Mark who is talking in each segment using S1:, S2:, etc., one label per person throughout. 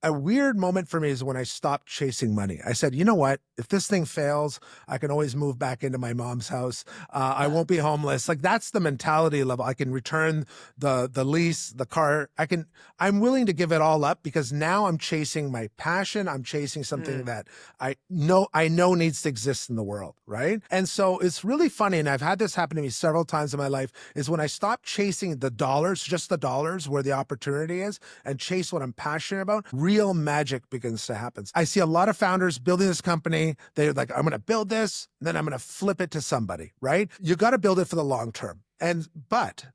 S1: a weird moment for me is when I stopped chasing money. I said, you know what? If this thing fails, I can always move back into my mom's house. I won't be homeless. Like that's the mentality level. I can return the lease, the car. I'm willing to give it all up because now I'm chasing my passion. I'm chasing something that I know needs to exist in the world, right? And so it's really funny, and I've had this happen to me several times in my life, is when I stop chasing the dollars, just the dollars where the opportunity is, and chase what I'm passionate about, real magic begins to happen. I see a lot of founders building this company. They're like, I'm going to build this, then I'm going to flip it to somebody, right? You got to build it for the long term. But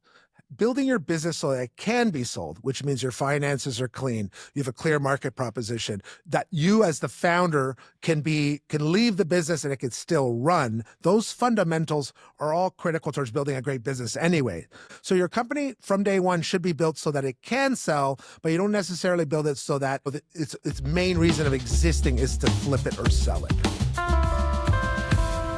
S1: building your business so that it can be sold, which means your finances are clean, you have a clear market proposition, that you as the founder can leave the business and it can still run. Those fundamentals are all critical towards building a great business anyway. So your company from day one should be built so that it can sell, but you don't necessarily build it so that its main reason of existing is to flip it or sell it.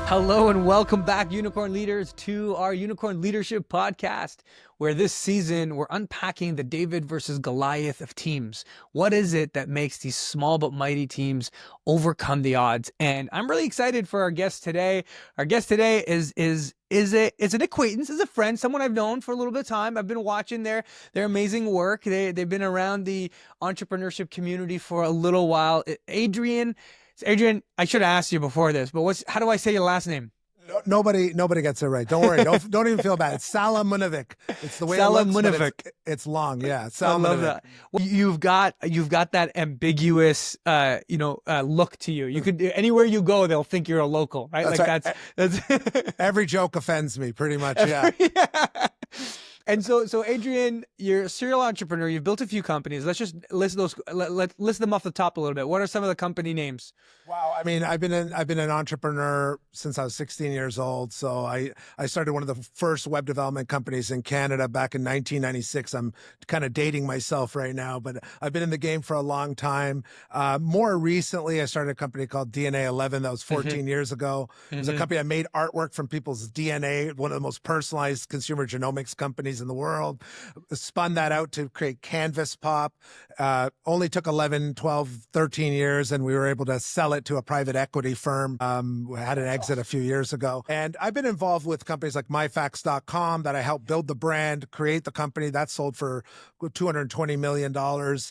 S2: Hello and welcome back, Unicorn Leaders, to our Unicorn Leadership Podcast, where this season we're unpacking the David versus Goliath of teams. What is it that makes these small but mighty teams overcome the odds? And I'm really excited for our guest today. Our guest today is an acquaintance, is a friend, someone I've known for a little bit of time. I've been watching their amazing work. They've been around the entrepreneurship community for a little while. Adrian, I should have asked you before this, but how do I say your last name?
S1: Nobody gets it right. Don't worry. Don't even feel bad. It's Salamunovic. It's the way
S2: Salamunovic.
S1: It looks, but it's long. Yeah.
S2: I love that. Well, you've got that ambiguous, look to you. You could anywhere you go, they'll think you're a local, right? That's
S1: every joke offends me pretty much. Yeah.
S2: Yeah. And so Adrian, you're a serial entrepreneur. You've built a few companies. Let's just list those. Let's list them off the top a little bit. What are some of the company names?
S1: Wow. I mean, I've been an entrepreneur since I was 16 years old. So I started one of the first web development companies in Canada back in 1996. I'm kind of dating myself right now, but I've been in the game for a long time. More recently, I started a company called DNA11. That was 14 years ago. It was a company that made artwork from people's DNA, one of the most personalized consumer genomics companies in the world. Spun that out to create CanvasPop. Only took 11, 12, 13 years, and we were able to sell it to a private equity firm. We had an exit a few years ago. And I've been involved with companies like myfacts.com that I helped build the brand, create the company. That sold for $220 million.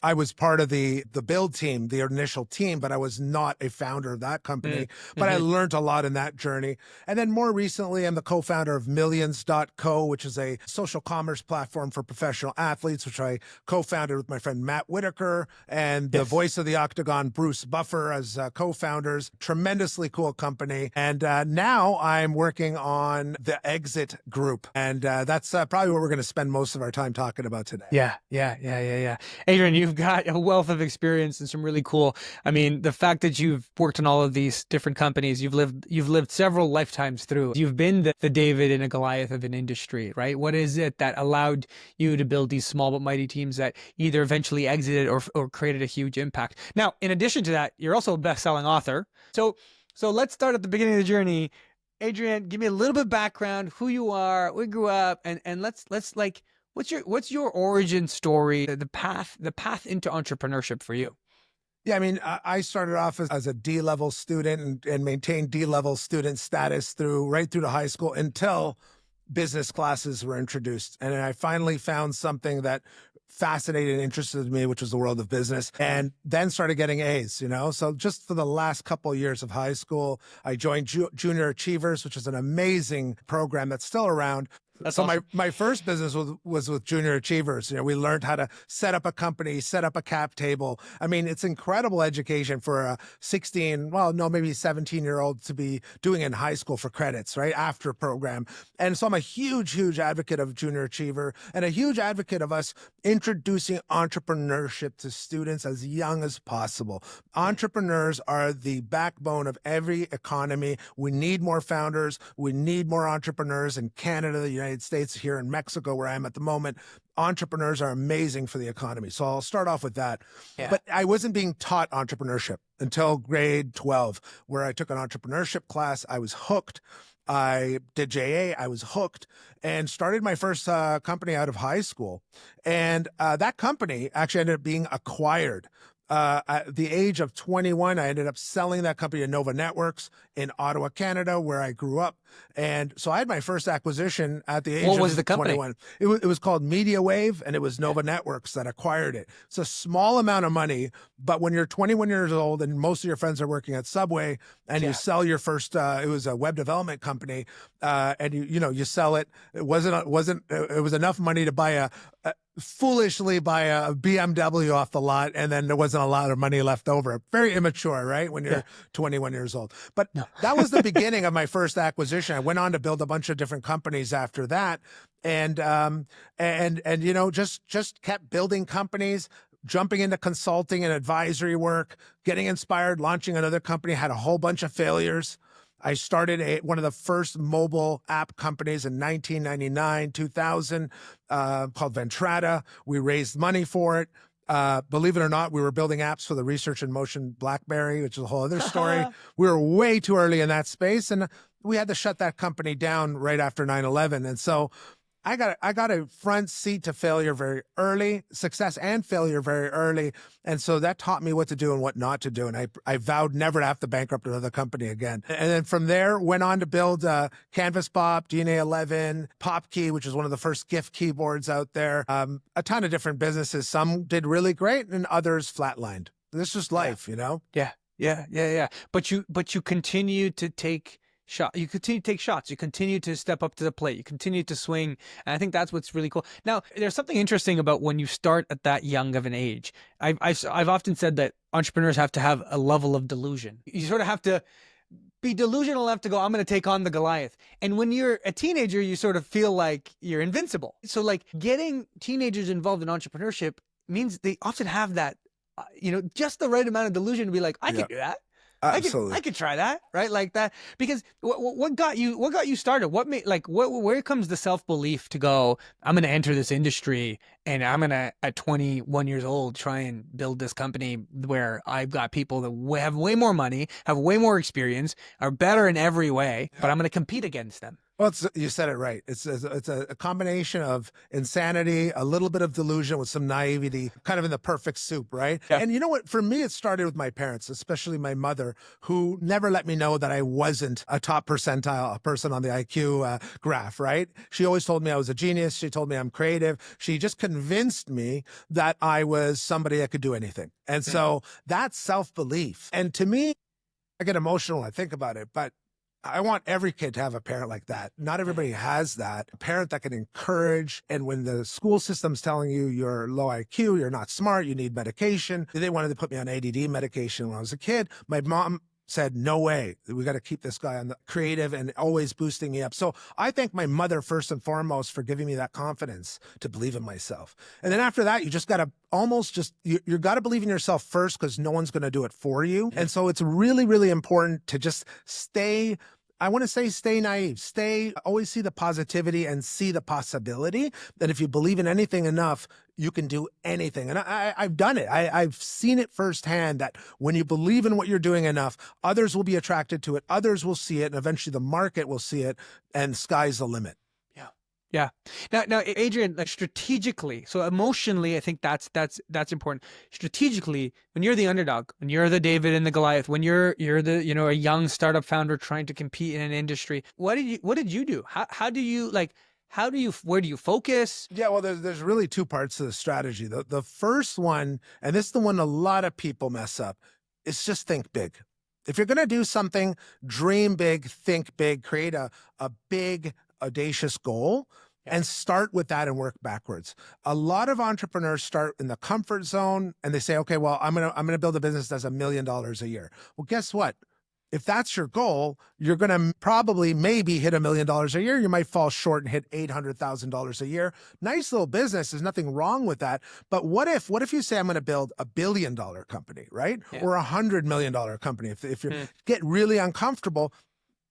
S1: I was part of the build team, the initial team, but I was not a founder of that company. But I learned a lot in that journey. And then more recently, I'm the co-founder of Millions.co, which is a social commerce platform for professional athletes, which I co-founded with my friend Matt Whitaker and the voice of the Octagon, Bruce Buffer, as co-founders. Tremendously cool company. And now I'm working on the Exit Group. And that's probably what we're going to spend most of our time talking about today.
S2: Yeah. Adrian, you've got a wealth of experience and some really cool, I mean, the fact that you've worked on all of these different companies, you've lived several lifetimes through. You've been the David and a Goliath of an industry, right? What is it that allowed you to build these small but mighty teams that either eventually exited or created a huge impact? Now, in addition to that, you're also a best-selling author. So let's start at the beginning of the journey. Adrian, give me a little bit of background, who you are, where you grew up, and let's like, what's your origin story, the path into entrepreneurship for you?
S1: Yeah, I mean, I started off as a D-level student and maintained D-level student status right through to high school until business classes were introduced. And I finally found something that fascinated and interested me, which was the world of business, and then started getting A's, So just for the last couple of years of high school, I joined Junior Achievers, which is an amazing program that's still around.
S2: That's
S1: so
S2: awesome.
S1: my first business was with Junior Achievers. We learned how to set up a company, set up a cap table. I mean, it's incredible education for a 17-year-old to be doing in high school for credits, right? After program. And so I'm a huge, huge advocate of Junior Achiever and a huge advocate of us introducing entrepreneurship to students as young as possible. Entrepreneurs are the backbone of every economy. We need more founders. We need more entrepreneurs in Canada, the United States, here in Mexico, where I am at the moment. Entrepreneurs are amazing for the economy. So I'll start off with that. Yeah. But I wasn't being taught entrepreneurship until grade 12, where I took an entrepreneurship class. I was hooked. I did JA. I was hooked and started my first company out of high school. And that company actually ended up being acquired At the age of 21, I ended up selling that company to Nova Networks in Ottawa, Canada, where I grew up. And so I had my first acquisition at the age
S2: What
S1: of
S2: was the company?
S1: 21. It was called Media Wave, and it was Nova Networks that acquired it. It's a small amount of money, but when you're 21 years old and most of your friends are working at Subway, and you sell your first, it was a web development company, and you sell it. It was enough money to buy foolishly buy a BMW off the lot, and then there wasn't a lot of money left over. Very immature, right? When you're 21 years old. But that was the beginning of my first acquisition. I went on to build a bunch of different companies after that, and just kept building companies, jumping into consulting and advisory work, getting inspired, launching another company, had a whole bunch of failures. I started one of the first mobile app companies in 1999, 2000, called Ventrata. We raised money for it. Believe it or not, we were building apps for the Research in Motion BlackBerry, which is a whole other story. We were way too early in that space, and we had to shut that company down right after 9/11. And so I got a front seat to failure very early, success and failure very early. And so that taught me what to do and what not to do. And I vowed never to have to bankrupt another company again. And then from there, went on to build CanvasPop, DNA11, PopKey, which is one of the first GIF keyboards out there. A ton of different businesses. Some did really great and others flatlined. This is life, you know?
S2: Yeah. But you continue to take you continue to take shots. You continue to step up to the plate. You continue to swing. And I think that's what's really cool. Now, there's something interesting about when you start at that young of an age. I've often said that entrepreneurs have to have a level of delusion. You sort of have to be delusional enough to go, I'm going to take on the Goliath. And when you're a teenager, you sort of feel like you're invincible. So like getting teenagers involved in entrepreneurship means they often have that, just the right amount of delusion to be like, I can do that.
S1: Absolutely.
S2: I could try that, right? Like that, because what got you started? What made, where comes the self-belief to go, I'm going to enter this industry and I'm going to, at 21 years old, try and build this company where I've got people that have way more money, have way more experience, are better in every way, but I'm going to compete against them.
S1: Well, you said it right. It's a combination of insanity, a little bit of delusion with some naivety, kind of in the perfect soup, right? Yeah. And you know what? For me, it started with my parents, especially my mother, who never let me know that I wasn't a top percentile, a person on the IQ graph, right? She always told me I was a genius. She told me I'm creative. She just convinced me that I was somebody that could do anything. And so that's self-belief. And to me, I get emotional when I think about it, but I want every kid to have a parent like that. Not everybody has that. A parent that can encourage. And when the school system's telling you you're low IQ, you're not smart, you need medication. They wanted to put me on ADD medication when I was a kid. My mom said, no way, we got to keep this guy on the creative and always boosting me up. So I thank my mother first and foremost for giving me that confidence to believe in myself. And then after that, you just got to you got to believe in yourself first, because no one's going to do it for you. And so it's really, really important to just stay naive, always see the positivity and see the possibility that if you believe in anything enough, you can do anything. And I've done it. I've seen it firsthand that when you believe in what you're doing enough, others will be attracted to it. Others will see it, and eventually the market will see it, and sky's the limit.
S2: Yeah. Now, Adrian, like strategically, so emotionally, I think that's important. Strategically, when you're the underdog, when you're the David and the Goliath, when you're the, a young startup founder trying to compete in an industry, what did you do? Where do you focus?
S1: Yeah, well, there's really two parts to the strategy. The first one, and this is the one a lot of people mess up, is just think big. If you're going to do something, dream big, think big, create a big, audacious goal, and start with that and work backwards. A lot of entrepreneurs start in the comfort zone and they say, okay, well, I'm gonna build a business that's $1 million a year. Well, guess what? If that's your goal, you're going to probably maybe hit $1 million a year. You might fall short and hit $800,000 a year. Nice little business. There's nothing wrong with that. But what if you say, I'm going to build $1 billion company, right? Yeah. Or $100 million company. If you get really uncomfortable,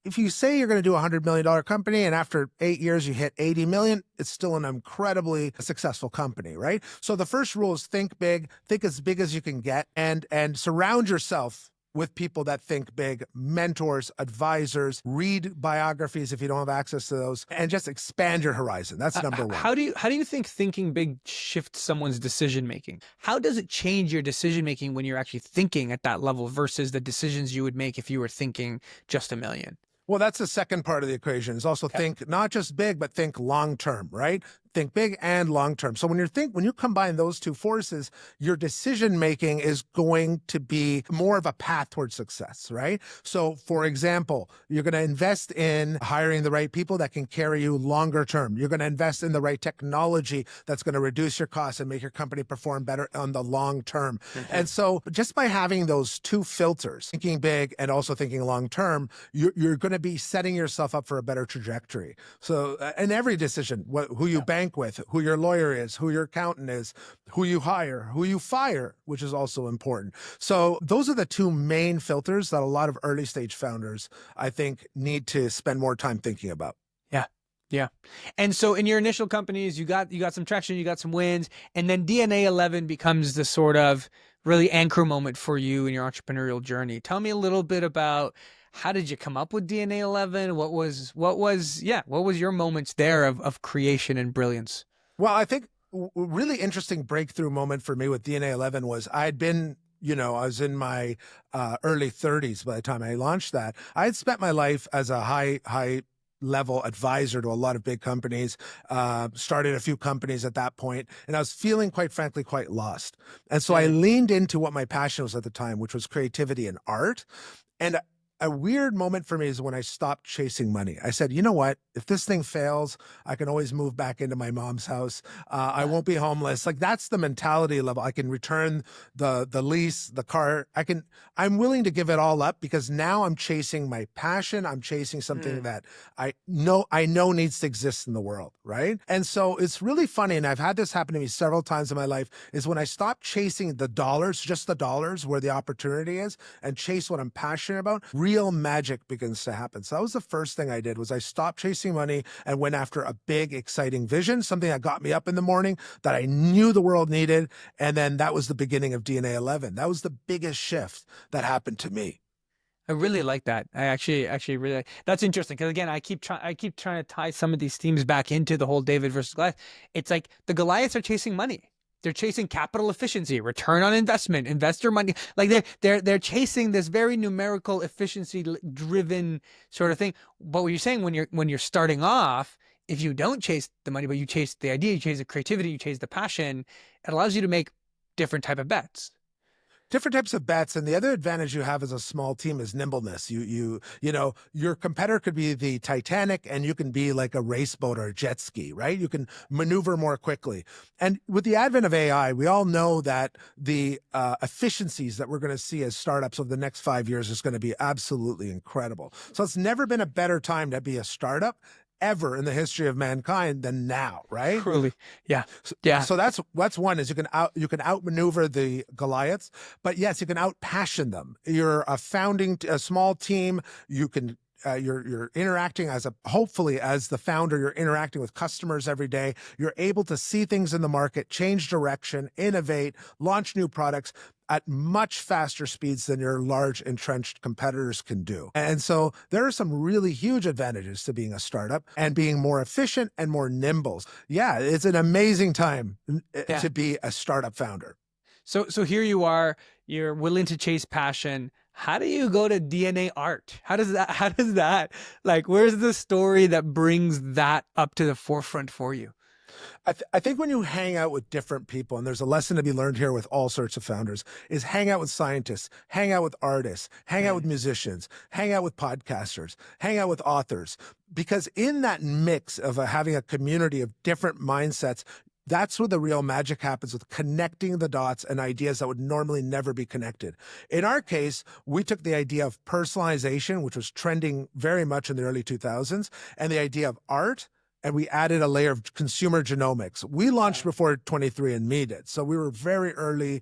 S1: if you say you're going to do a $100 million company and after 8 years you hit 80 million, it's still an incredibly successful company, right? So the first rule is think big, think as big as you can get, and surround yourself with people that think big, mentors, advisors, read biographies if you don't have access to those, and just expand your horizon. That's number one.
S2: How do you think thinking big shifts someone's decision making? How does it change your decision making when you're actually thinking at that level versus the decisions you would make if you were thinking just a million?
S1: Well, that's the second part of the equation is also think not just big, but think long-term, right? Think big and long-term. So when you combine those two forces, your decision-making is going to be more of a path towards success, right? So for example, you're going to invest in hiring the right people that can carry you longer term. You're going to invest in the right technology that's going to reduce your costs and make your company perform better on the long term. And so just by having those two filters, thinking big and also thinking long-term, you're going to be setting yourself up for a better trajectory. So in every decision, who you bank with, who your lawyer is, who your accountant is, who you hire, who you fire, which is also important. So those are the two main filters that a lot of early stage founders, I think, need to spend more time thinking about.
S2: Yeah. Yeah. And so in your initial companies, you got some traction, you got some wins, and then DNA11 becomes the sort of really anchor moment for you in your entrepreneurial journey. Tell me a little bit about how did you come up with DNA11? What was your moments there of creation and brilliance?
S1: Well, I think a really interesting breakthrough moment for me with DNA11 was I was in my early 30s by the time I launched that. I had spent my life as a high level advisor to a lot of big companies, started a few companies at that point, and I was feeling, quite frankly, quite lost. And so I leaned into what my passion was at the time, which was creativity and art. And a weird moment for me is when I stopped chasing money. I said, you know what? If this thing fails, I can always move back into my mom's house. I won't be homeless. Like that's the mentality level. I can return the lease, the car. I'm willing to give it all up because now I'm chasing my passion. I'm chasing something that I know needs to exist in the world, right? And so it's really funny, and I've had this happen to me several times in my life, is when I stop chasing the dollars, just the dollars where the opportunity is, and chase what I'm passionate about, real magic begins to happen. So that was the first thing I did, was I stopped chasing money and went after a big, exciting vision, something that got me up in the morning that I knew the world needed. And then that was the beginning of DNA11. That was the biggest shift that happened to me.
S2: I really like that. I actually really that's interesting because again, I keep trying to tie some of these themes back into the whole David versus Goliath. It's like the Goliaths are chasing money. They're chasing capital efficiency, return on investment, investor money. Like they're chasing this very numerical, efficiency driven sort of thing. But what you're saying when you're starting off, if you don't chase the money, but you chase the idea, you chase the creativity, you chase the passion, it allows you to make different type of bets.
S1: Different types of bets. And the other advantage you have as a small team is nimbleness. You know, your competitor could be the Titanic and you can be like a race boat or a jet ski, right? You can maneuver more quickly. And with the advent of AI, we all know that the efficiencies that we're going to see as startups over the next 5 years is going to be absolutely incredible. So it's never been a better time to be a startup ever in the history of mankind than now, right?
S2: Truly. Yeah. Yeah.
S1: So that's one, is you can outmaneuver the Goliaths, but yes, you can outpassion them. You're a small team. You can you're interacting hopefully as the founder, you're interacting with customers every day. You're able to see things in the market, change direction, innovate, launch new products at much faster speeds than your large entrenched competitors can do. And so there are some really huge advantages to being a startup and being more efficient and more nimble. Yeah, it's an amazing time to be a startup founder.
S2: So here you are, you're willing to chase passion. How do you go to DNA art? How does that, like, where's the story that brings that up to the forefront for you?
S1: I think when you hang out with different people, and there's a lesson to be learned here with all sorts of founders, is hang out with scientists, hang out with artists, hang out with musicians, hang out with podcasters, hang out with authors. Because in that mix of having a community of different mindsets, that's where the real magic happens, with connecting the dots and ideas that would normally never be connected. In our case, we took the idea of personalization, which was trending very much in the early 2000s, and the idea of art, and we added a layer of consumer genomics. We launched before 23andMe did. So we were very early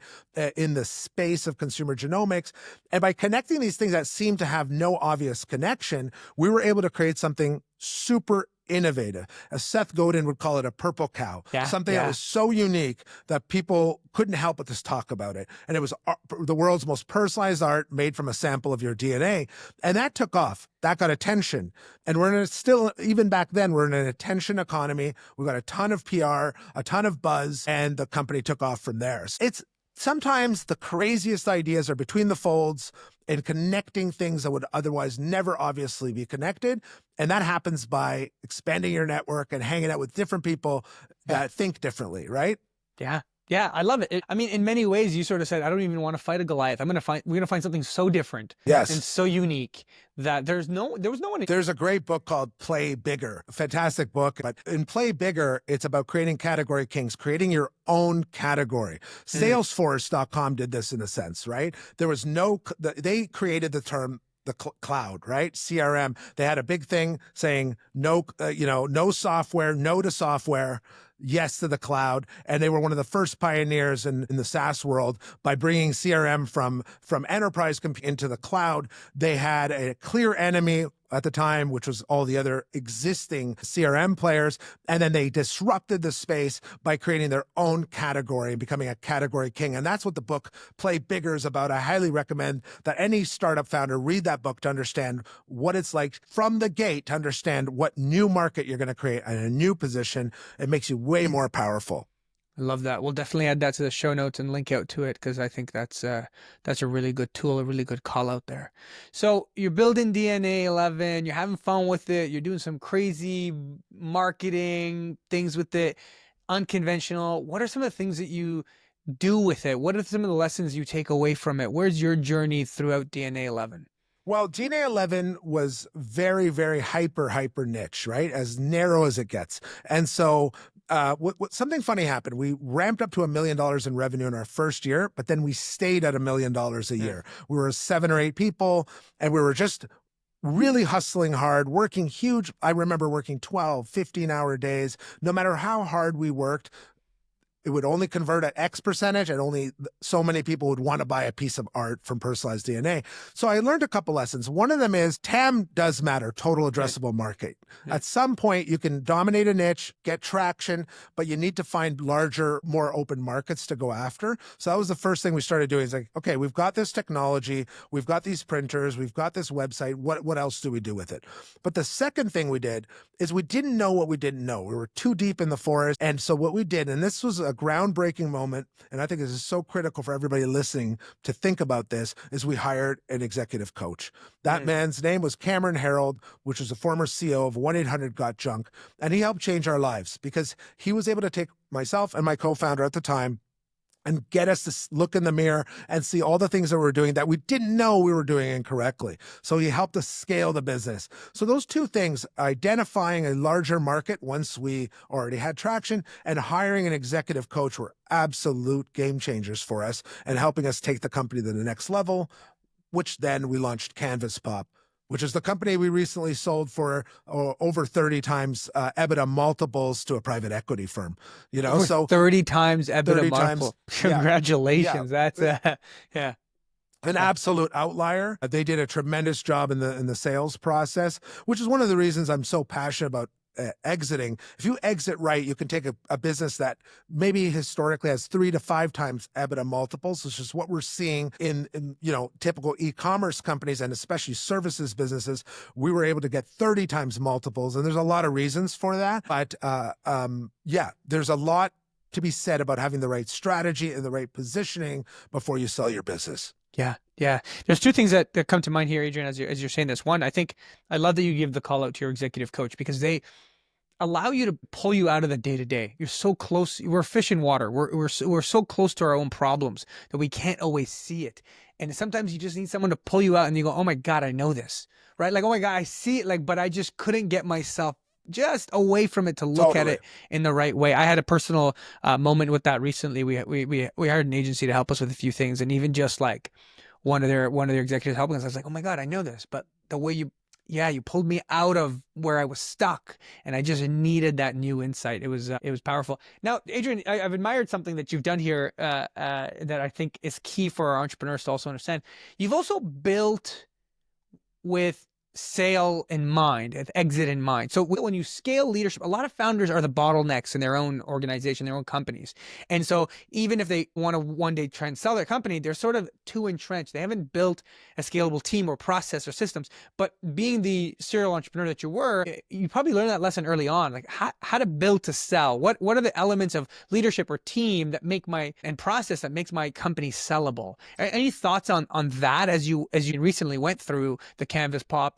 S1: in the space of consumer genomics. And by connecting these things that seemed to have no obvious connection, we were able to create something super innovative. As Seth Godin would call it, a purple cow, something that was so unique that people couldn't help but just talk about it. And it was the world's most personalized art made from a sample of your DNA. And that took off. That got attention. And we're in still, even back then, we're in an attention economy. We got a ton of PR, a ton of buzz, and the company took off from there. It's sometimes the craziest ideas are between the folds and connecting things that would otherwise never obviously be connected. And that happens by expanding your network and hanging out with different people that think differently, right?
S2: Yeah. Yeah, I love it. I mean, in many ways, you sort of said, I don't even want to fight a Goliath. We're going to find something so different and so unique that there was no one.
S1: There's a great book called Play Bigger, a fantastic book. But in Play Bigger, it's about creating category kings, creating your own category. Salesforce.com did this in a sense, right? There was they created the term the cloud, right? CRM. They had a big thing saying no software, no to software, yes to the cloud. And they were one of the first pioneers in the SaaS world by bringing CRM from enterprise into the cloud. They had a clear enemy at the time, which was all the other existing CRM players. And then they disrupted the space by creating their own category and becoming a category king. And that's what the book Play Bigger is about. I highly recommend that any startup founder read that book to understand what it's like from the gate, to understand what new market you're going to create and a new position. It makes you way more powerful.
S2: I love that. We'll definitely add that to the show notes and link out to it, because I think that's a really good tool, a really good call out there. So you're building DNA11, you're having fun with it, you're doing some crazy marketing things with it, unconventional. What are some of the things that you do with it? What are some of the lessons you take away from it? Where's your journey throughout DNA11?
S1: Well, DNA11 was very, very hyper niche, right? As narrow as it gets. And so something funny happened. We ramped up to $1 million in revenue in our first year, but then we stayed at $1 million a year. We were 7 or 8 people, and we were just really hustling hard, working huge. I remember working 12, 15-hour days. No matter how hard we worked, it would only convert at X percentage, and only so many people would want to buy a piece of art from Personalized DNA. So I learned a couple lessons. One of them is TAM does matter, total addressable market. At some point, you can dominate a niche, get traction, but you need to find larger, more open markets to go after. So that was the first thing we started doing. Is like, okay, we've got this technology, we've got these printers, we've got this website. What else do we do with it? But the second thing we did is we didn't know what we didn't know. We were too deep in the forest. And so what we did, and this was a groundbreaking moment, and I think this is so critical for everybody listening to think about this, is we hired an executive coach. That man's name was Cameron Harold, which was a former CEO of 1-800-GOT-JUNK. And he helped change our lives because he was able to take myself and my co-founder at the time and get us to look in the mirror and see all the things that we're doing that we didn't know we were doing incorrectly. So he helped us scale the business. So those two things, identifying a larger market once we already had traction, and hiring an executive coach, were absolute game changers for us and helping us take the company to the next level, which then we launched CanvasPop, which is the company we recently sold for over 30 times EBITDA multiples to a private equity firm.
S2: So 30 times EBITDA
S1: 30
S2: multiple.
S1: times,
S2: Congratulations.
S1: Yeah.
S2: That's
S1: an absolute outlier. They did a tremendous job in the sales process, which is one of the reasons I'm so passionate about exiting. If you exit right, you can take a business that maybe historically has 3 to 5 times EBITDA multiples, which is what we're seeing in typical e-commerce companies, and especially services businesses. We were able to get 30 times multiples, and there's a lot of reasons for that. But there's a lot to be said about having the right strategy and the right positioning before you sell your business.
S2: Yeah. There's 2 things that come to mind here, Adrian, as you're saying this. One, I think I love that you give the call out to your executive coach, because they allow you to pull you out of the day-to-day. You're so close. We're fish in water. We're so close to our own problems that we can't always see it. And sometimes you just need someone to pull you out and you go, oh my God, I know this, right? Like, oh my God, I see it, but I just couldn't get myself just away from it to look at it in the right way. I had a personal moment with that recently. We hired an agency to help us with a few things, and even just like one of their executives helping us, I was like, oh my God, I know this, but the way you pulled me out of where I was stuck, and I just needed that new insight. It was powerful. Now, Adrian, I've admired something that you've done here that I think is key for our entrepreneurs to also understand. You've also built with sale in mind, with exit in mind. So when you scale leadership, a lot of founders are the bottlenecks in their own organization, their own companies. And so even if they want to one day try and sell their company, they're sort of too entrenched. They haven't built a scalable team or process or systems. But being the serial entrepreneur that you were, you probably learned that lesson early on, like how to build to sell. What are the elements of leadership or team that make and process that makes my company sellable? Any thoughts on that as you recently went through the CanvasPop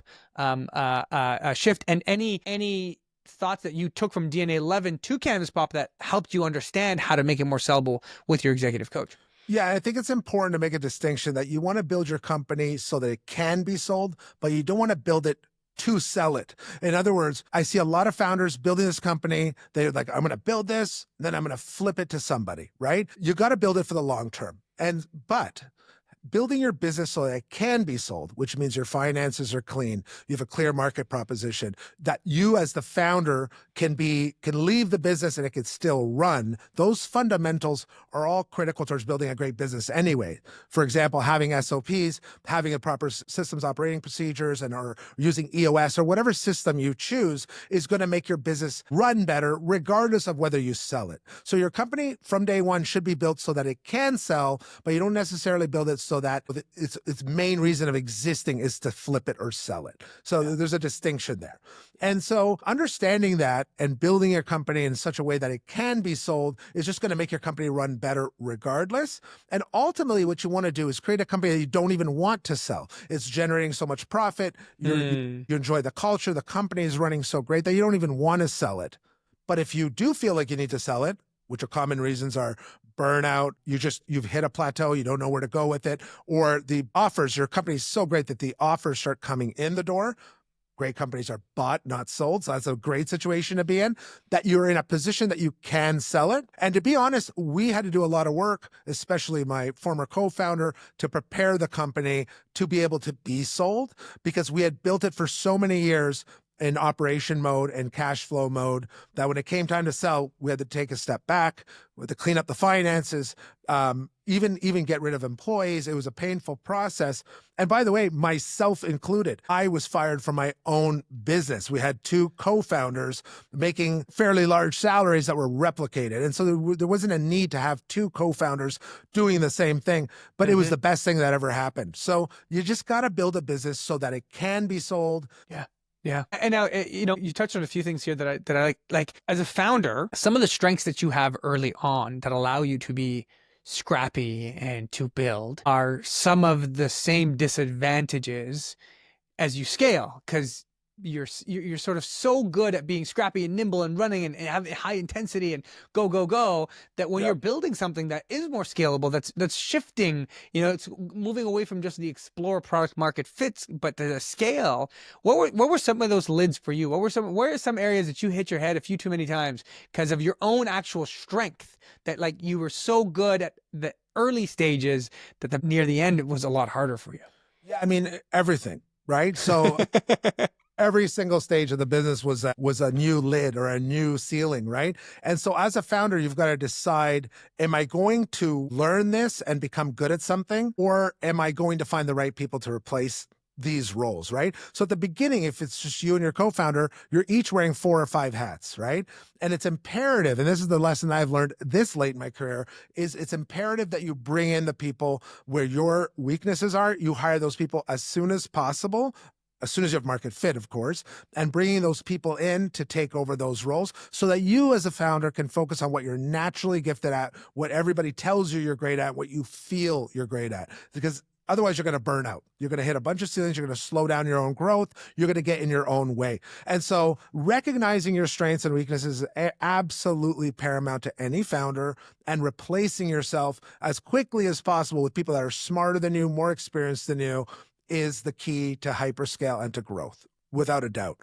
S2: shift, and any thoughts that you took from DNA11 to CanvasPop that helped you understand how to make it more sellable with your executive coach?
S1: Yeah, I think it's important to make a distinction that you want to build your company so that it can be sold, but you don't want to build it to sell it. In other words, I see a lot of founders building this company. They're like, I'm going to build this, then I'm going to flip it to somebody, right? You got to build it for the long term. But building your business so that it can be sold, which means your finances are clean, you have a clear market proposition, that you as the founder can leave the business and it can still run. Those fundamentals are all critical towards building a great business anyway. For example, having SOPs, having a proper systems operating procedures, or using EOS or whatever system you choose is going to make your business run better regardless of whether you sell it. So your company from day one should be built so that it can sell, but you don't necessarily build it so that its main reason of existing is to flip it or sell it. So there's a distinction there. And so understanding that and building your company in such a way that it can be sold is just going to make your company run better regardless. And ultimately what you want to do is create a company that you don't even want to sell. It's generating so much profit. You enjoy the culture. The company is running so great that you don't even want to sell it. But if you do feel like you need to sell it, which are common reasons are burnout, you've hit a plateau, you don't know where to go with it, or the offers, your company is so great that the offers start coming in the door. Great companies are bought, not sold. So that's a great situation to be in, that you're in a position that you can sell it. And to be honest, we had to do a lot of work, especially my former co-founder, to prepare the company to be able to be sold, because we had built it for so many years in operation mode and cash flow mode that when it came time to sell, we had to take a step back, we had to clean up the finances, even get rid of employees. It was a painful process. And by the way, myself included, I was fired from my own business. We had two co-founders making fairly large salaries that were replicated. And so there wasn't a need to have two co-founders doing the same thing, but it was the best thing that ever happened. So you just got to build a business so that it can be sold.
S2: Yeah. Yeah. And now, you touched on a few things here that I like as a founder, some of the strengths that you have early on that allow you to be scrappy and to build are some of the same disadvantages as you scale, because you're sort of so good at being scrappy and nimble and running and having high intensity and go that when you're building something that is more scalable, that's shifting, it's moving away from just the explore product market fits, but the scale. What were some of those lids for you? Where are some areas that you hit your head a few too many times because of your own actual strength, that like you were so good at the early stages that near the end it was a lot harder for you?
S1: Yeah, I mean, everything, right? So every single stage of the business was a new lid or a new ceiling, right? And so as a founder, you've got to decide, am I going to learn this and become good at something, or am I going to find the right people to replace these roles, right? So at the beginning, if it's just you and your co-founder, you're each wearing 4 or 5 hats, right? And it's imperative, and this is the lesson I've learned this late in my career, is it's imperative that you bring in the people where your weaknesses are. You hire those people as soon as possible, as soon as you have market fit, of course, and bringing those people in to take over those roles so that you as a founder can focus on what you're naturally gifted at, what everybody tells you you're great at, what you feel you're great at. Because otherwise you're going to burn out. You're going to hit a bunch of ceilings. You're going to slow down your own growth. You're going to get in your own way. And so recognizing your strengths and weaknesses is absolutely paramount to any founder, and replacing yourself as quickly as possible with people that are smarter than you, more experienced than you, is the key to hyperscale and to growth, without a doubt.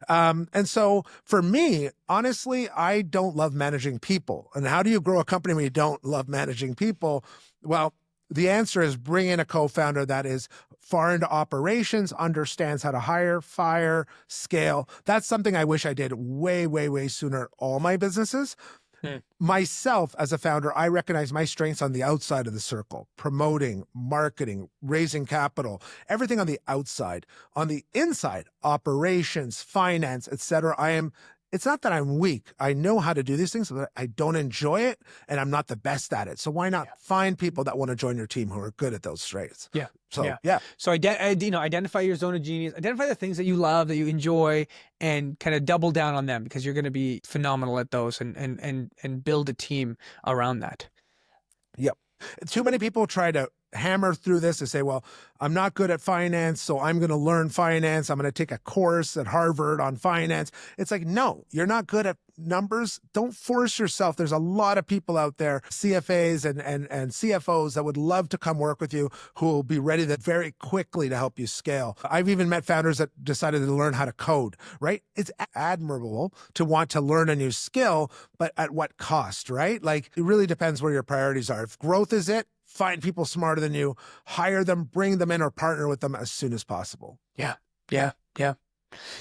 S1: And so for me, honestly, I don't love managing people. And how do you grow a company when you don't love managing people? Well, the answer is bring in a co-founder that is far into operations, understands how to hire, fire, scale. That's something I wish I did way, way, way sooner in all my businesses.
S2: Hmm.
S1: Myself as a founder, I recognize my strengths on the outside of the circle, promoting, marketing, raising capital, everything on the outside. On the inside, operations, finance, etc. It's not that I'm weak. I know how to do these things, but I don't enjoy it and I'm not the best at it. So why not find people that want to join your team who are good at those strengths?
S2: Yeah.
S1: So, yeah.
S2: So identify your zone of genius, identify the things that you love, that you enjoy, and kind of double down on them, because you're going to be phenomenal at those, and build a team around that.
S1: Yep. Too many people try to hammer through this and say, well, I'm not good at finance, so I'm going to learn finance. I'm going to take a course at Harvard on finance. It's like, no, you're not good at numbers. Don't force yourself. There's a lot of people out there, CFAs and CFOs, that would love to come work with you, who will be ready to very quickly to help you scale. I've even met founders that decided to learn how to code, right? It's admirable to want to learn a new skill, but at what cost, right? Like, it really depends where your priorities are. If growth is it, find people smarter than you, hire them, bring them in, or partner with them as soon as possible.
S2: Yeah.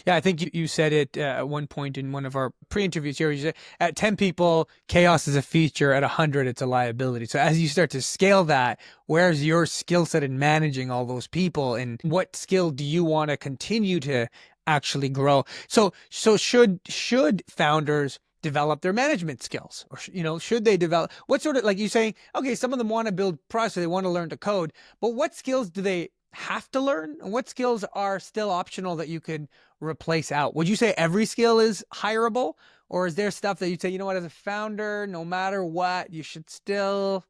S2: I think you said it at one point in one of our pre-interviews here. You said at 10 people, chaos is a feature. At 100, it's a liability. So as you start to scale that, where's your skill set in managing all those people, and what skill do you want to continue to actually grow? So should founders develop their management skills, or should they develop, what sort of, like you saying, okay, some of them want to build products, so they want to learn to code, but what skills do they have to learn, and what skills are still optional that you could replace out? Would you say every skill is hireable, or is there stuff that you say, you know what, as a founder, no matter what, you should still?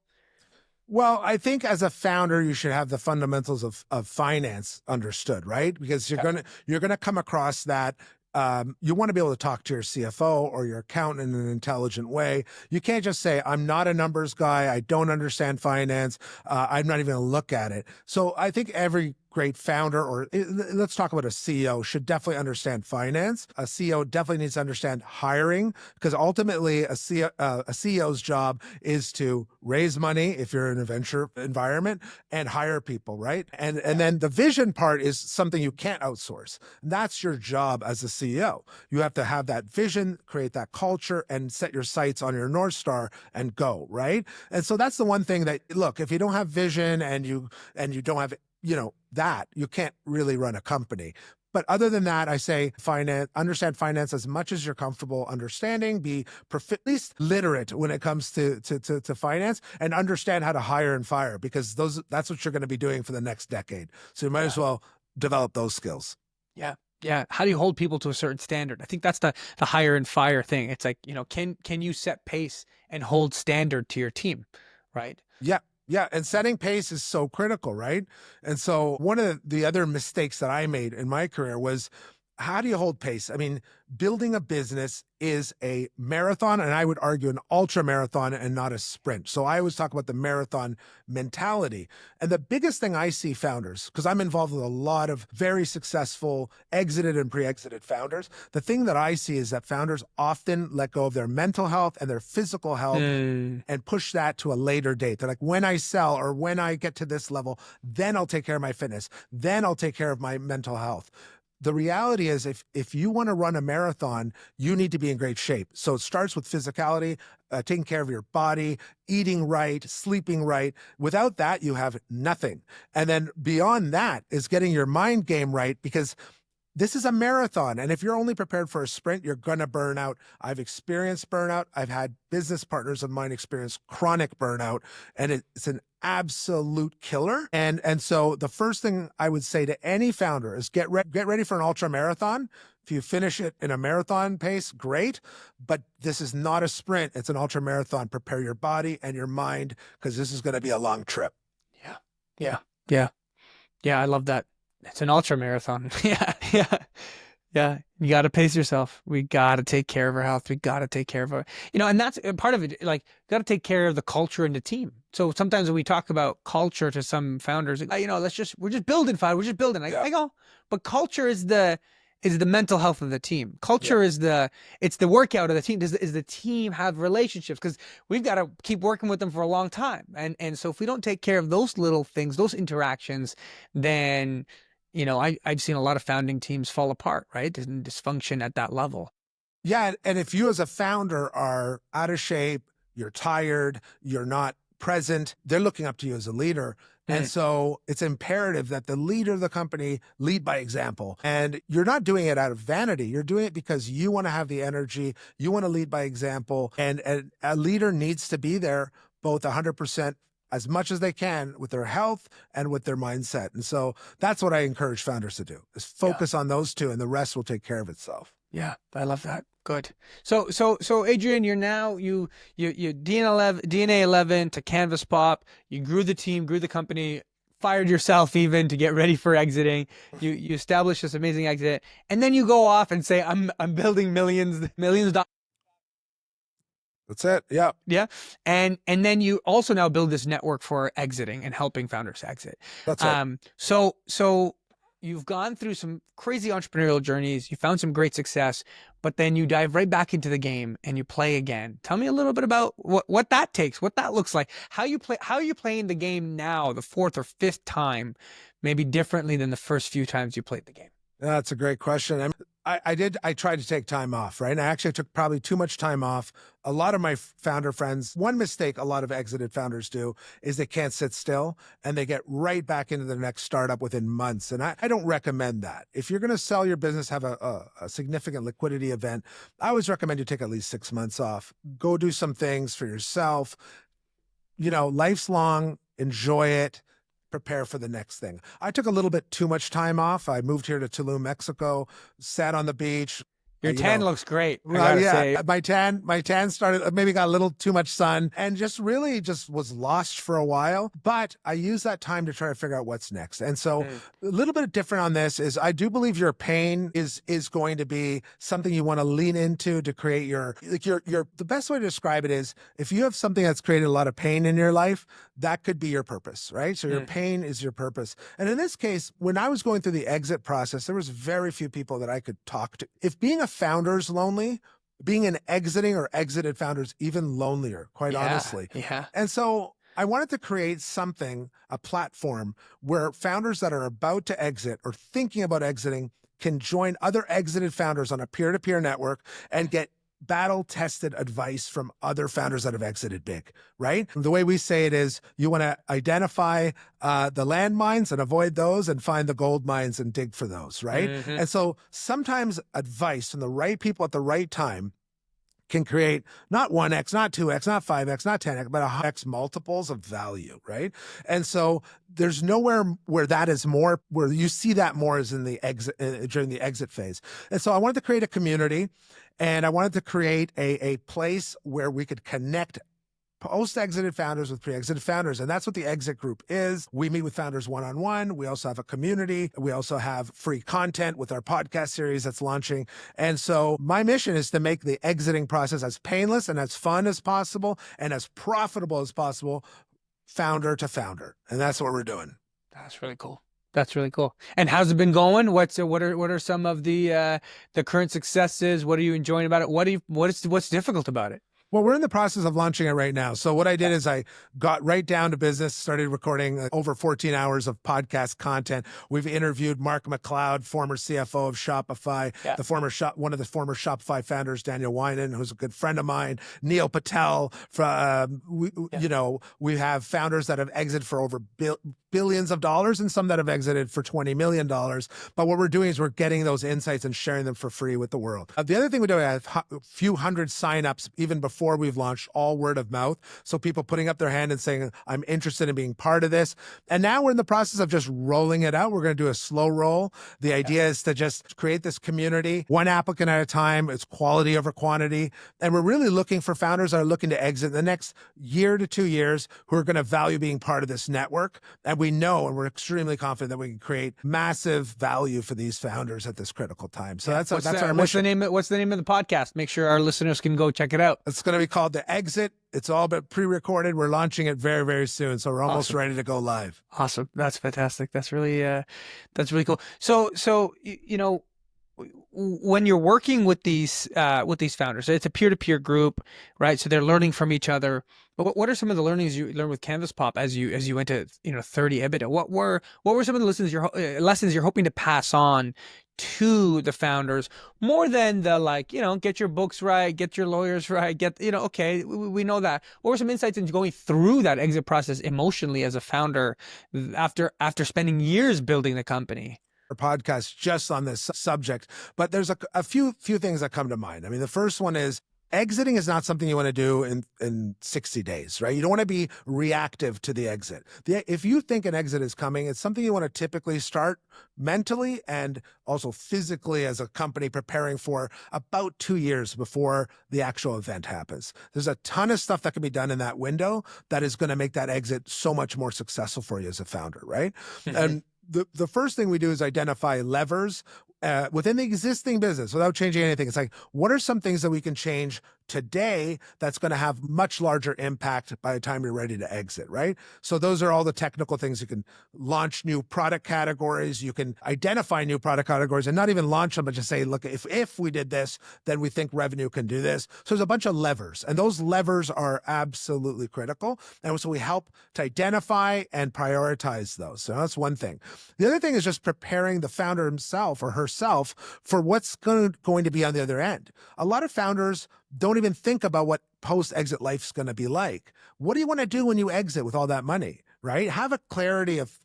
S1: Well, I think as a founder, you should have the fundamentals of finance understood, right? Because you're gonna come across that. You want to be able to talk to your CFO or your accountant in an intelligent way. You can't just say, I'm not a numbers guy, I don't understand finance, I'm not even going to look at it. So I think every great founder, or let's talk about a CEO, should definitely understand finance. A CEO definitely needs to understand hiring, because ultimately a CEO's job is to raise money if you're in a venture environment, and hire people, right? And then the vision part is something you can't outsource. That's your job as a CEO. You have to have that vision, create that culture, and set your sights on your North Star and go, right? And so that's the one thing that, look, if you don't have vision and you don't have, that, you can't really run a company. But other than that, I say understand finance as much as you're comfortable understanding, be at least literate when it comes to finance, and understand how to hire and fire, because that's what you're going to be doing for the next decade. So you might as well develop those skills.
S2: Yeah. How do you hold people to a certain standard? I think that's the hire and fire thing. It's like, can you set pace and hold standard to your team, right?
S1: Yeah. And setting pace is so critical, right? And so one of the other mistakes that I made in my career was, how do you hold pace? I mean, building a business is a marathon, and I would argue an ultra marathon and not a sprint. So I always talk about the marathon mentality. And the biggest thing I see founders, because I'm involved with a lot of very successful exited and pre-exited founders, the thing that I see is that founders often let go of their mental health and their physical health and push that to a later date. They're like, when I sell, or when I get to this level, then I'll take care of my fitness. Then I'll take care of my mental health. The reality is, if you want to run a marathon, you need to be in great shape. So it starts with physicality, taking care of your body, eating right, sleeping right. Without that, you have nothing. And then beyond that is getting your mind game right, because this is a marathon. And if you're only prepared for a sprint, you're going to burn out. I've experienced burnout. I've had business partners of mine experience chronic burnout, and it's an absolute killer. And so the first thing I would say to any founder is get ready for an ultra marathon. If you finish it in a marathon pace, great. But this is not a sprint. It's an ultra marathon. Prepare your body and your mind, because this is going to be a long trip.
S2: Yeah. I love that. It's an ultra marathon. Yeah. You got to pace yourself. We got to take care of our health. We got to take care of our, and that's part of it. Like, got to take care of the culture and the team. So sometimes when we talk about culture to some founders, we're just building, Fahd. We're just building. I go, but culture is the mental health of the team. Culture is it's the workout of the team. Does the team have relationships? Because we've got to keep working with them for a long time. And so if we don't take care of those little things, those interactions, then, I've seen a lot of founding teams fall apart, right? There's dysfunction at that level.
S1: Yeah, and if you as a founder are out of shape, you're tired, you're not present, they're looking up to you as a leader. And so it's imperative that the leader of the company lead by example. And you're not doing it out of vanity. You're doing it because you want to have the energy. You want to lead by example. And a leader needs to be there both 100% as much as they can with their health and with their mindset. And so that's what I encourage founders to do, is focus on those two, and the rest will take care of itself.
S2: Yeah, I love that. Good. So Adrian, you're now you DNA11 to CanvasPop. You grew the team, grew the company, fired yourself even to get ready for exiting. You established this amazing exit, and then you go off and say, I'm building millions of
S1: That's it. Yeah.
S2: yeah. And then you also now build this network for exiting and helping founders exit.
S1: That's it.
S2: So you've gone through some crazy entrepreneurial journeys, you found some great success, but then you dive right back into the game and you play again. Tell me a little bit about what that takes, what that looks like, how are you playing the game now, the fourth or fifth time, maybe differently than the first few times you played the game?
S1: That's a great question. I tried to take time off, right? And I actually took probably too much time off. A lot of my founder friends, one mistake a lot of exited founders do is they can't sit still and they get right back into the next startup within months. And I don't recommend that. If you're going to sell your business, have a significant liquidity event, I always recommend you take at least 6 months off. Go do some things for yourself. You know, life's long, enjoy it. Prepare for the next thing. I took a little bit too much time off. I moved here to Tulum, Mexico, sat on the beach.
S2: Your tan looks great. I gotta say.
S1: My tan started, maybe got a little too much sun and just was lost for a while. But I used that time to try to figure out what's next. And so a little bit different on this is I do believe your pain is going to be something you want to lean into to create the best way to describe it is if you have something that's created a lot of pain in your life, that could be your purpose, right? So your pain is your purpose. And in this case, when I was going through the exit process, there was very few people that I could talk to. If being a founder's lonely, being an exiting or exited founder's even lonelier, quite honestly.
S2: Yeah.
S1: And so I wanted to create something, a platform where founders that are about to exit or thinking about exiting can join other exited founders on a peer-to-peer network and get battle-tested advice from other founders that have exited big, right? The way we say it is you want to identify the landmines and avoid those and find the gold mines and dig for those, right? And so sometimes advice from the right people at the right time can create not 1x, not 2x, not 5x, not 10x, but 100x multiples of value, right? And so there's nowhere where that is more, where you see that more is in the exit, during the exit phase. And so I wanted to create a community and I wanted to create a place where we could connect post-exited founders with pre-exited founders. And that's what the exit group is. We meet with founders one-on-one. We also have a community. We also have free content with our podcast series that's launching. And so my mission is to make the exiting process as painless and as fun as possible and as profitable as possible, founder to founder. And that's what we're doing.
S2: That's really cool. That's really cool. And how's it been going? What are some of the current successes? What are you enjoying about it? What's difficult about it?
S1: Well, we're in the process of launching it right now. So what I did is I got right down to business, started recording over 14 hours of podcast content. We've interviewed Mark McLeod, former CFO of Shopify, one of the former Shopify founders, Daniel Winan, who's a good friend of mine, Neil Patel. You know, we have founders that have exited for over billions of dollars and some that have exited for $20 million. But what we're doing is we're getting those insights and sharing them for free with the world. The other thing we do, I have a few hundred signups even before we've launched, all word of mouth. So people putting up their hand and saying, I'm interested in being part of this. And now we're in the process of just rolling it out. We're going to do a slow roll. The idea is to just create this community, one applicant at a time. It's quality over quantity. And we're really looking for founders that are looking to exit in the next year to 2 years who are going to value being part of this network. And we know, and we're extremely confident that we can create massive value for these founders at this critical time. So that's our mission.
S2: What's the name of the podcast? Make sure our listeners can go check it out.
S1: It's going to be called The Exit. It's all but pre-recorded. We're launching it very, very soon. So we're almost ready to go live.
S2: Awesome. That's fantastic. That's really cool. So, you know, when you're working with these founders, it's a peer-to-peer group, right? So they're learning from each other. But what are some of the learnings you learned with CanvasPop as you went to 30 EBITDA? What were some of the lessons you're hoping to pass on to the founders, more than the, like, get your books right, get your lawyers right, okay, we know that. What were some insights into going through that exit process emotionally as a founder after spending years building the company?
S1: Podcast just on this subject, but there's a few things that come to mind. I mean, the first one is exiting is not something you want to do in 60 days, right? You don't want to be reactive to the exit. If you think an exit is coming, it's something you want to typically start mentally and also physically as a company preparing for about 2 years before the actual event happens. There's a ton of stuff that can be done in that window that is going to make that exit so much more successful for you as a founder, right?
S2: Mm-hmm.
S1: And the first thing we do is identify levers within the existing business without changing anything. It's like, what are some things that we can change today that's going to have much larger impact by the time you're ready to exit, right? So those are all the technical things. You can launch new product categories. You can identify new product categories and not even launch them, but just say, look, if we did this, then we think revenue can do this. So there's a bunch of levers, and those levers are absolutely critical. And so we help to identify and prioritize those. So that's one thing. The other thing is just preparing the founder himself or herself for what's going to be on the other end. A lot of founders don't even think about what post-exit life's going to be like. What do you want to do when you exit with all that money, right? Have a clarity of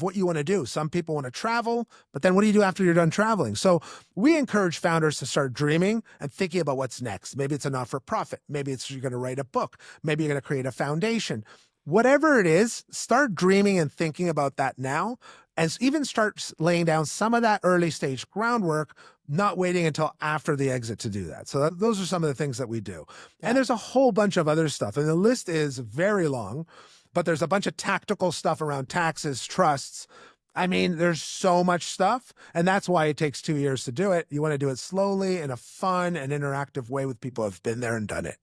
S1: what you want to do. Some people want to travel, but then what do you do after you're done traveling? So we encourage founders to start dreaming and thinking about what's next. Maybe it's a not-for-profit. Maybe it's you're going to write a book. Maybe you're going to create a foundation. Whatever it is, start dreaming and thinking about that now, and even start laying down some of that early stage groundwork, not waiting until after the exit to do that. So those are some of the things that we do. Yeah. And there's a whole bunch of other stuff. And the list is very long, but there's a bunch of tactical stuff around taxes, trusts. I mean, there's so much stuff, and that's why it takes 2 years to do it. You want to do it slowly in a fun and interactive way with people who have been there and done it.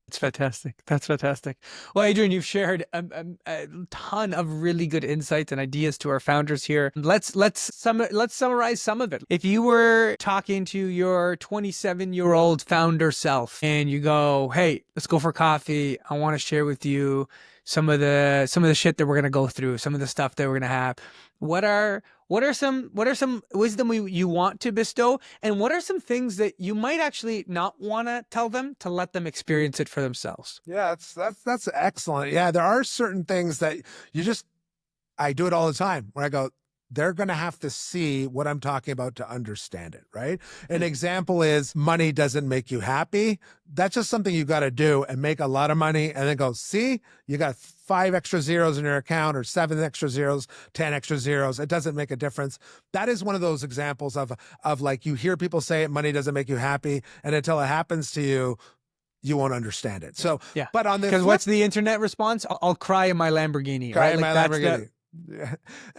S2: It's fantastic. That's fantastic. Well, Adrian, you've shared a ton of really good insights and ideas to our founders here. Let's summarize some of it. If you were talking to your 27-year-old founder self and you go, "Hey, let's go for coffee. I want to share with you some of the shit that we're gonna go through, some of the stuff that we're gonna have. What are some wisdom you want to bestow, and what are some things that you might actually not want to tell them to let them experience it for themselves?"
S1: Yeah, that's excellent. Yeah, there are certain things that I do it all the time where I go, they're going to have to see what I'm talking about to understand it, right? An example is money doesn't make you happy. That's just something you got to do and make a lot of money and then go, see, you got 5 extra zeros in your account or 7 extra zeros, 10 extra zeros. It doesn't make a difference. That is one of those examples of like, you hear people say money doesn't make you happy, and until it happens to you, you won't understand it. So,
S2: yeah.
S1: But on the
S2: because what's the internet response? I'll cry in my Lamborghini.
S1: Cry
S2: right?
S1: in
S2: like
S1: my Lamborghini.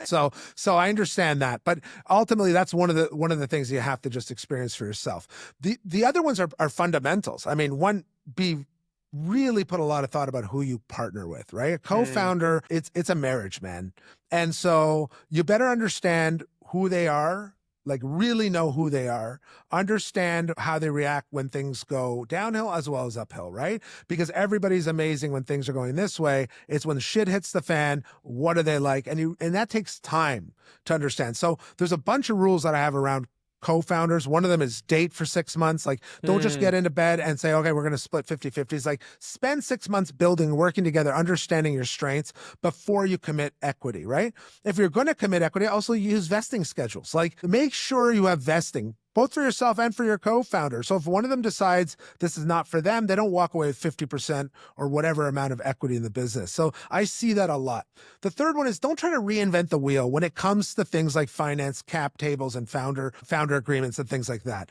S1: So I understand that, but ultimately that's one of the things you have to just experience for yourself. The other ones are fundamentals. I mean, really put a lot of thought about who you partner with, right? A co-founder, it's a marriage, man. And so you better understand who they are, like really know who they are, understand how they react when things go downhill as well as uphill, right? Because everybody's amazing when things are going this way. It's when shit hits the fan, what are they like? And that takes time to understand. So there's a bunch of rules that I have around co-founders. One of them is date for 6 months. Like, don't just get into bed and say, okay, we're going to split 50-50. It's like, spend 6 months building, working together, understanding your strengths before you commit equity, right? If you're going to commit equity, also use vesting schedules. Like, make sure you have vesting, both for yourself and for your co-founder. So if one of them decides this is not for them, they don't walk away with 50% or whatever amount of equity in the business. So I see that a lot. The third one is, don't try to reinvent the wheel when it comes to things like finance, cap tables, and founder agreements and things like that.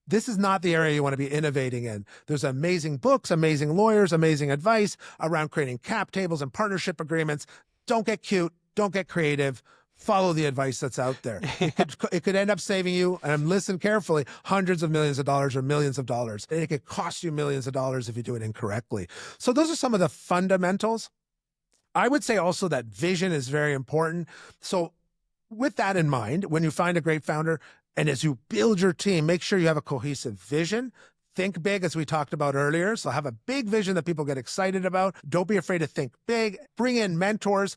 S1: This is not the area you want to be innovating in. There's amazing books, amazing lawyers, amazing advice around creating cap tables and partnership agreements. Don't get cute. Don't get creative. Follow the advice that's out there. It could end up saving you, and listen carefully, hundreds of millions of dollars or millions of dollars. And it could cost you millions of dollars if you do it incorrectly. So those are some of the fundamentals. I would say also that vision is very important. So with that in mind, when you find a great founder, And as you build your team, make sure you have a cohesive vision. Think big, as we talked about earlier. So have a big vision that people get excited about. Don't be afraid to think big. Bring in mentors.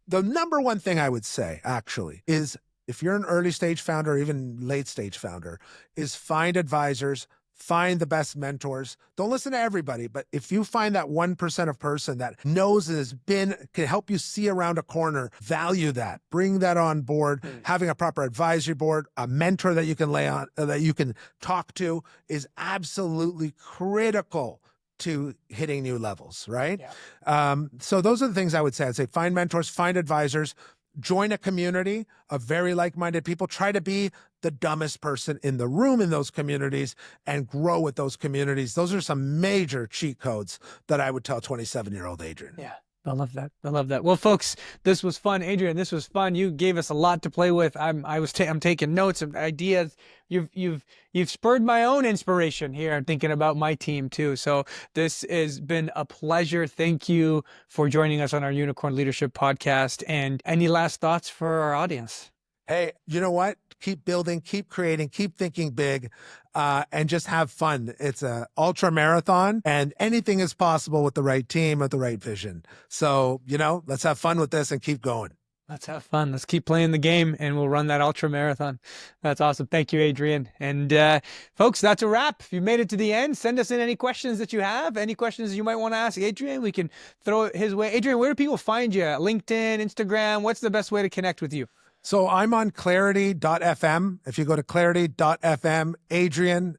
S1: The number one thing I would say, actually, is if you're an early stage founder or even late stage founder, is find advisors, find the best mentors. Don't listen to everybody, but if you find that 1% of person that knows and can help you see around a corner, value that, bring that on board. Having a proper advisory board, a mentor that you can lay on, that you can talk to, is absolutely critical to hitting new levels, right? Yeah. So those are the things I would say. I'd say find mentors, find advisors, join a community of very like-minded people. Try to be the dumbest person in the room in those communities and grow with those communities. Those are some major cheat codes that I would tell 27-year-old Adrian.
S2: Yeah. I love that. I love that. Well, folks, this was fun. Adrian, this was fun. You gave us a lot to play with. I'm taking notes and ideas. You've spurred my own inspiration here. I'm thinking about my team too. So this has been a pleasure. Thank you for joining us on our Unicorn Leadership podcast. And any last thoughts for our audience?
S1: Hey, you know what? Keep building, keep creating, keep thinking big, and just have fun. It's an ultra marathon, and anything is possible with the right team, with the right vision. So, let's have fun with this and keep going.
S2: Let's have fun. Let's keep playing the game, and we'll run that ultra marathon. That's awesome. Thank you, Adrian. And folks, that's a wrap. If you made it to the end, send us in any questions that you have, any questions you might want to ask Adrian. We can throw it his way. Adrian, where do people find you? LinkedIn, Instagram? What's the best way to connect with you?
S1: So I'm on clarity.fm. If you go to clarity.fm, Adrian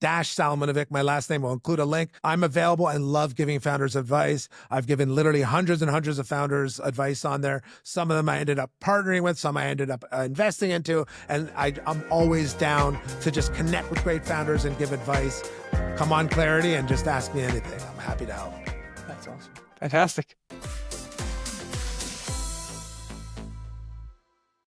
S1: Salamunovic, my last name, will include a link. I'm available and love giving founders advice. I've given literally hundreds and hundreds of founders advice on there. Some of them I ended up partnering with, some I ended up investing into, and I'm always down to just connect with great founders and give advice. Come on Clarity and just ask me anything. I'm happy to help.
S2: That's awesome. Fantastic.